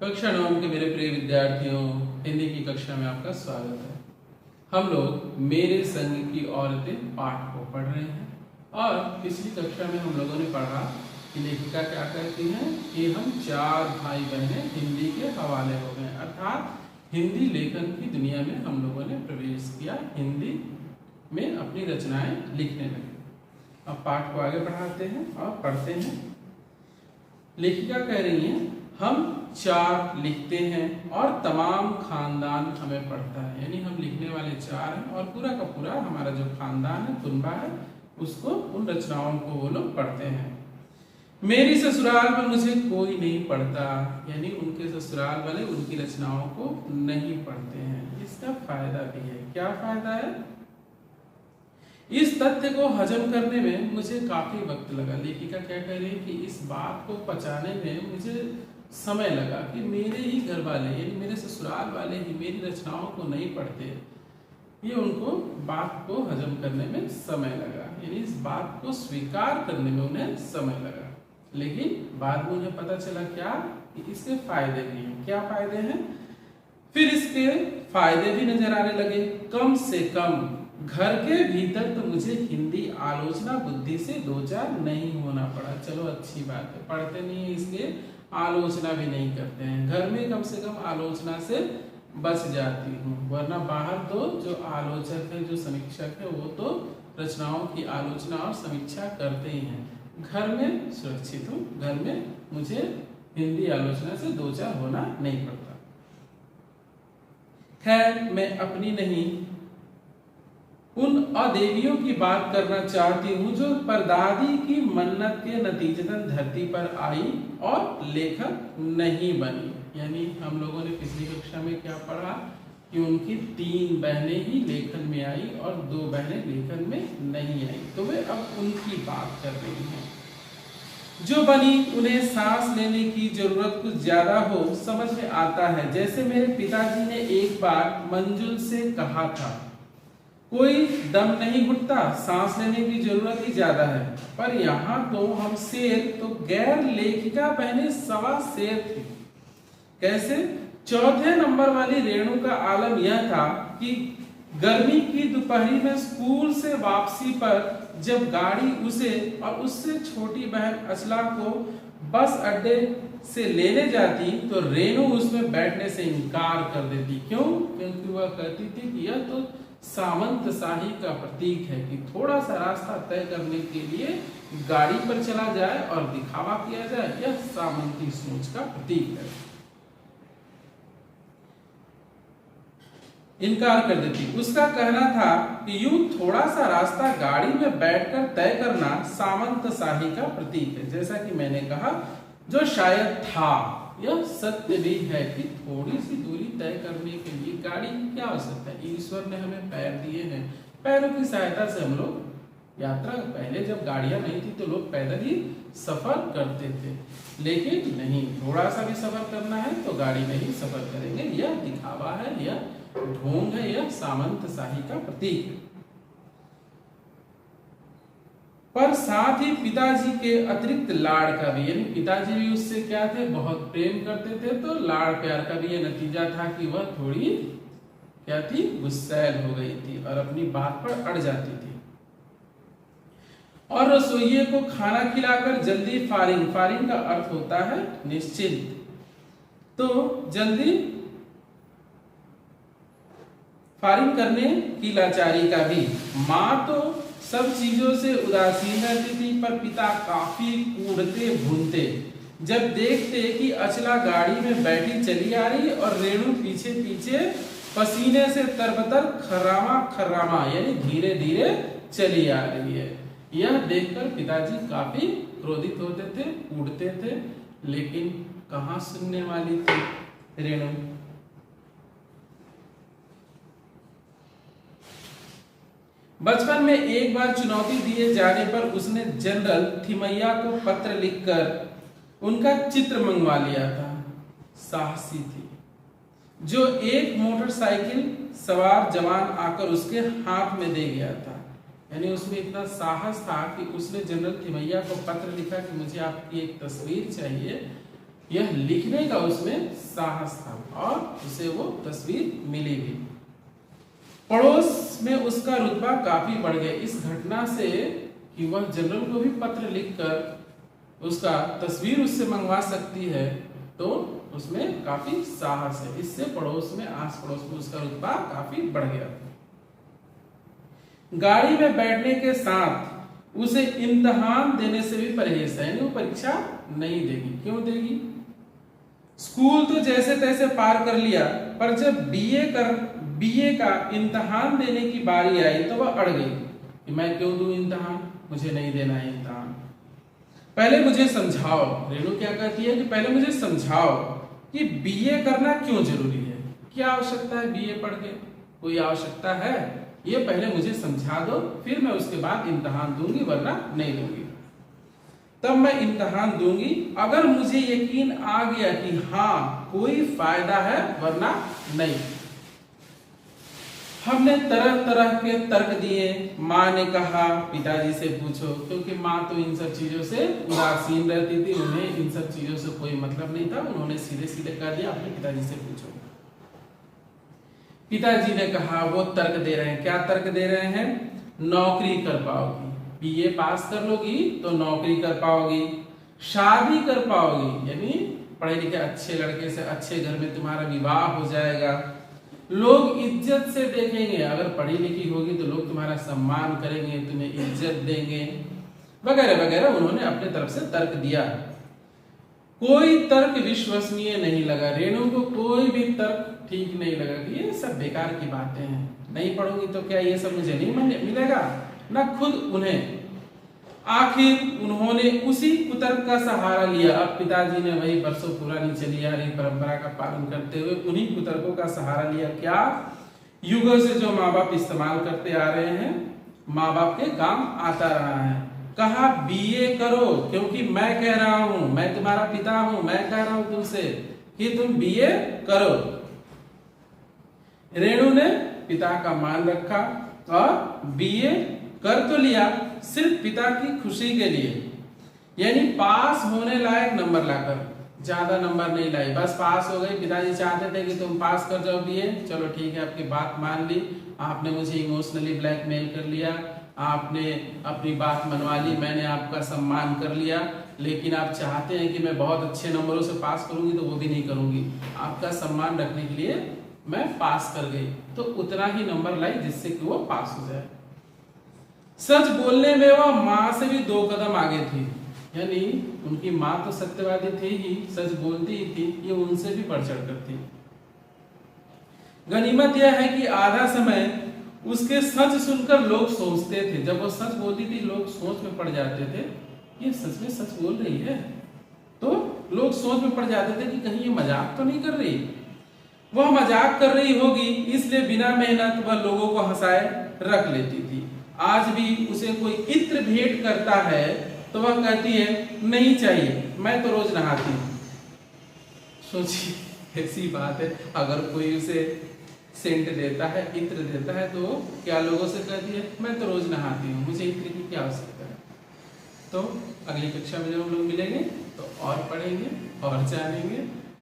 कक्षा 9 के मेरे प्रिय विद्यार्थियों, हिंदी की कक्षा में आपका स्वागत है। हम लोग मेरे संग की औरतें पाठ को पढ़ रहे हैं और पिछली कक्षा में हम लोगों ने पढ़ा कि लेखिका क्या कहती हैं कि हम 4 भाई बहनें हिंदी के हवाले हो गए, अर्थात हिंदी लेखन की दुनिया में हम लोगों ने प्रवेश किया, हिंदी में अपनी रचनाएं लिखने लगे। अब पाठ को आगे बढ़ाते हैं और पढ़ते हैं। लेखिका कह रही हैं हम 4 लिखते हैं और तमाम खानदान हमें पढ़ता है, यानी हम लिखने वाले 4 हैं और पूरा का पूरा हमारा जो खानदान है, कुनबा है, उसको, उन रचनाओं को वो लोग पढ़ते हैं। मेरी ससुराल में मुझे कोई नहीं पढ़ता, यानी उनके ससुराल वाले उनकी रचनाओं को नहीं पढ़ते हैं। इसका फायदा भी है। क्या फायदा है? इस तथ्य को हजम करने में मुझे काफी वक्त लगा। लेखिका क्या कह रही है कि इस बात को पचाने में मुझे समय लगा कि मेरे ही घर वाले, यानी मेरे ससुराल वाले ही मेरी रचनाओं को नहीं पढ़ते। ये उनको बात को हजम करने में समय लगा, यानी इस बात को स्वीकार करने में उन्हें समय लगा। लेकिन बाद में उन्हें पता चला क्या कि इसके फायदे भी हैं। क्या फायदे हैं? फिर इसके फायदे भी नजर आने लगे। कम से कम घर के भीतर तो मुझे हिंदी आलोचना बुद्धि से 2-4 नहीं होना पड़ा। चलो अच्छी बात है, पढ़ते नहीं है इसलिए आलोचना भी नहीं करते हैं। घर में कम से कम आलोचना से बच जाती हूँ, वरना बाहर तो जो आलोचक है, जो समीक्षक है, वो तो रचनाओं की आलोचना और समीक्षा करते ही हैं। घर में सुरक्षित हूँ, घर में मुझे हिंदी आलोचना से 2-4 होना नहीं पड़ता। खैर, मैं अपनी नहीं उन अदेवियों की बात करना चाहती हूँ जो परदादी की मन्नत के नतीजतन धरती पर आई और लेखक नहीं बनी। यानी हम लोगों ने पिछली कक्षा में क्या पढ़ा कि उनकी 3 बहनें ही लेखन में आई और 2 बहनें लेखन में नहीं आई, तो वे अब उनकी बात कर रही हैं। जो बनी उन्हें सांस लेने की जरूरत कुछ ज्यादा हो, समझ में आता है। जैसे मेरे पिताजी ने एक बार मंजुल से कहा था, कोई दम नहीं घुटता, सांस लेने की जरूरत ही ज्यादा है। पर यहाँ तो हम शेर, तो गैर लेखिका बहनें सवा शेर थी। कैसे? चौथे नंबर वाली रेणु का आलम यह था कि गर्मी की दोपहरी में स्कूल से वापसी पर जब गाड़ी उसे और उससे छोटी बहन अचला को बस अड्डे से लेने जाती तो रेणु उसमें बैठने से इनकार कर देती। क्यों? क्योंकि वह कहती थी कि यह तो सामंत शाही का प्रतीक है कि थोड़ा सा रास्ता तय करने के लिए गाड़ी पर चला जाए और दिखावा किया जाए, यह सामंती सोच का प्रतीक है। इनकार कर देती। उसका कहना था कि यूं थोड़ा सा रास्ता गाड़ी में बैठकर तय करना सामंत शाही का प्रतीक है। जैसा कि मैंने कहा, जो शायद था, यह सत्य भी है कि थोड़ी सी दूरी तय करने के लिए गाड़ी की क्या आवश्यकता है। ईश्वर ने हमें पैर दिए हैं, पैरों की सहायता से हम लोग यात्रा, पहले जब गाड़ियां नहीं थी तो लोग पैदल ही सफर करते थे, लेकिन नहीं, थोड़ा सा भी सफर करना है तो गाड़ी में ही सफर करेंगे। यह दिखावा है, यह ढोंग है, यह सामंत शाही का प्रतीक है। पर साथ ही पिताजी के अतिरिक्त लाड़ का भी, यानी पिताजी भी उससे क्या थे, बहुत प्रेम करते थे, तो लाड़ प्यार का भी यह नतीजा था कि वह थोड़ी क्या थी, गुस्सैल हो गई थी और अपनी बात पर अड़ जाती थी। और रसोइये को खाना खिलाकर जल्दी फारिग, फारिग का अर्थ होता है निश्चिंत, तो जल्दी फारिग करने की लाचारी का भी। माँ तो सब चीजों से उदासीन रहती थी, पर पिता काफी कूड़ते भूनते जब देखते कि अचला गाड़ी में बैठी चली आ रही और रेणु पीछे पीछे पसीने से तरबतर खर्रामा खर्रामा, यानी धीरे धीरे चली आ रही है। यह देखकर पिताजी काफी क्रोधित होते थे, कूड़ते थे, लेकिन कहाँ सुनने वाली थी रेणु। बचपन में एक बार चुनौती दिए जाने पर उसने जनरल थिमैया को पत्र लिखकर उनका चित्र मंगवा लिया था। साहसी थी। जो एक मोटरसाइकिल सवार जवान आकर उसके हाथ में दे गया था, यानी उसमें इतना साहस था कि उसने जनरल थिमैया को पत्र लिखा कि मुझे आपकी एक तस्वीर चाहिए, यह लिखने का उसमें साहस था और उसे वो तस्वीर मिली भी। पड़ोस में उसका रुतबा काफी बढ़ गया इस घटना से कि वह जनरल को भी पत्र लिखकर उसका तस्वीर उससे मंगवा सकती है, तो उसमें काफी साहस है। इससे पड़ोस में, आस पड़ोस में उसका रुतबा काफी बढ़ गया। गाड़ी में बैठने के साथ उसे इम्तिहान देने से भी परहेज है, वो परीक्षा नहीं देगी। क्यों देगी? स्कूल तो जैसे तैसे पार कर लिया, पर जब बीए का इम्तिहान देने की बारी आई तो वह अड़ गई कि मैं क्यों दूं इम्तिहान, मुझे नहीं देना है इम्तिहान। पहले मुझे समझाओ, रेणु क्या कहती है कि पहले मुझे समझाओ कि बीए करना क्यों जरूरी है, क्या आवश्यकता है बीए पढ़ के, कोई आवश्यकता है? ये पहले मुझे समझा दो, फिर मैं उसके बाद इम्तिहान दूंगी, वरना नहीं दूंगी। तब मैं इम्तिहान दूंगी अगर मुझे यकीन आ गया कि हाँ कोई फायदा है, वरना नहीं। हमने तरह तरह के तर्क दिए। माँ ने कहा पिताजी से पूछो, क्योंकि माँ तो इन सब चीजों से उदासीन रहती थी, उन्हें इन सब चीजों से कोई मतलब नहीं था। उन्होंने सीधे सीधे कह दिया अपने पिताजी से पूछो। पिताजी ने कहा, वो तर्क दे रहे हैं। क्या तर्क दे रहे हैं? नौकरी कर पाओगी, बीए पास कर लोगी तो नौकरी कर पाओगी, शादी कर पाओगी, यानी पढ़े लिखे अच्छे लड़के से अच्छे घर में तुम्हारा विवाह हो जाएगा, लोग इज्जत से देखेंगे, अगर पढ़ी लिखी होगी तो लोग तुम्हारा सम्मान करेंगे, तुम्हें इज्जत देंगे, वगैरह वगैरह। उन्होंने अपने तरफ से तर्क दिया। कोई तर्क विश्वसनीय नहीं लगा, रेणु को कोई भी तर्क ठीक नहीं लगा कि ये सब बेकार की बातें हैं, नहीं पढ़ूंगी तो क्या ये सब मुझे नहीं मिलेगा, ना खुद उन्हें। आखिर उन्होंने उसी कुतर्क का सहारा लिया। अब पिताजी ने वही बरसों पुरानी चली आ रही परंपरा का पालन करते हुए उन्हीं कुतर्कों का सहारा लिया। क्या? युगों से जो माँ बाप इस्तेमाल करते आ रहे हैं, माँ बाप के काम आता रहा है। कहा बीए करो, क्योंकि मैं कह रहा हूं, मैं तुम्हारा पिता हूं, मैं कह रहा हूं तुमसे कि तुम बीए करो। रेणु ने पिता का मान रखा और बीए कर तो लिया, सिर्फ पिता की खुशी के लिए, यानी पास होने लायक नंबर लाकर, ज्यादा नंबर नहीं लाई, बस पास हो गई। पिताजी चाहते थे कि तुम पास कर जाओ बीए, चलो ठीक है, आपकी बात मान ली, आपने मुझे इमोशनली ब्लैकमेल कर लिया, आपने अपनी बात मनवा ली, मैंने आपका सम्मान कर लिया, लेकिन आप चाहते हैं कि मैं बहुत अच्छे नंबरों से पास करूंगी, तो वो भी नहीं करूंगी। आपका सम्मान रखने के लिए मैं पास कर गई, तो उतना ही नंबर लाई जिससे कि वो पास हो जाए। सच बोलने में वह माँ से भी 2 कदम आगे थी, यानी उनकी माँ तो सत्यवादी थी ही, सच बोलती ही थी, ये उनसे भी बढ़ चढ़ कर थी। गनीमत यह है कि आधा समय उसके सच सुनकर लोग सोचते थे, जब वो सच बोलती थी लोग सोच में पड़ जाते थे, ये सच में सच बोल रही है, तो लोग सोच में पड़ जाते थे कि कहीं ये मजाक तो नहीं कर रही। वह मजाक कर रही होगी, इसलिए बिना मेहनत वह लोगों को हंसाए रख लेती थी। आज भी उसे कोई इत्र भेंट करता है तो वह कहती है नहीं चाहिए, मैं तो रोज नहाती हूँ। सोचिए ऐसी बात है, अगर कोई उसे सेंट देता है, इत्र देता है, तो क्या लोगों से कहती है मैं तो रोज नहाती हूँ, मुझे इत्र की क्या आवश्यकता है। तो अगली कक्षा में जब हम लोग मिलेंगे तो और पढ़ेंगे और जानेंगे।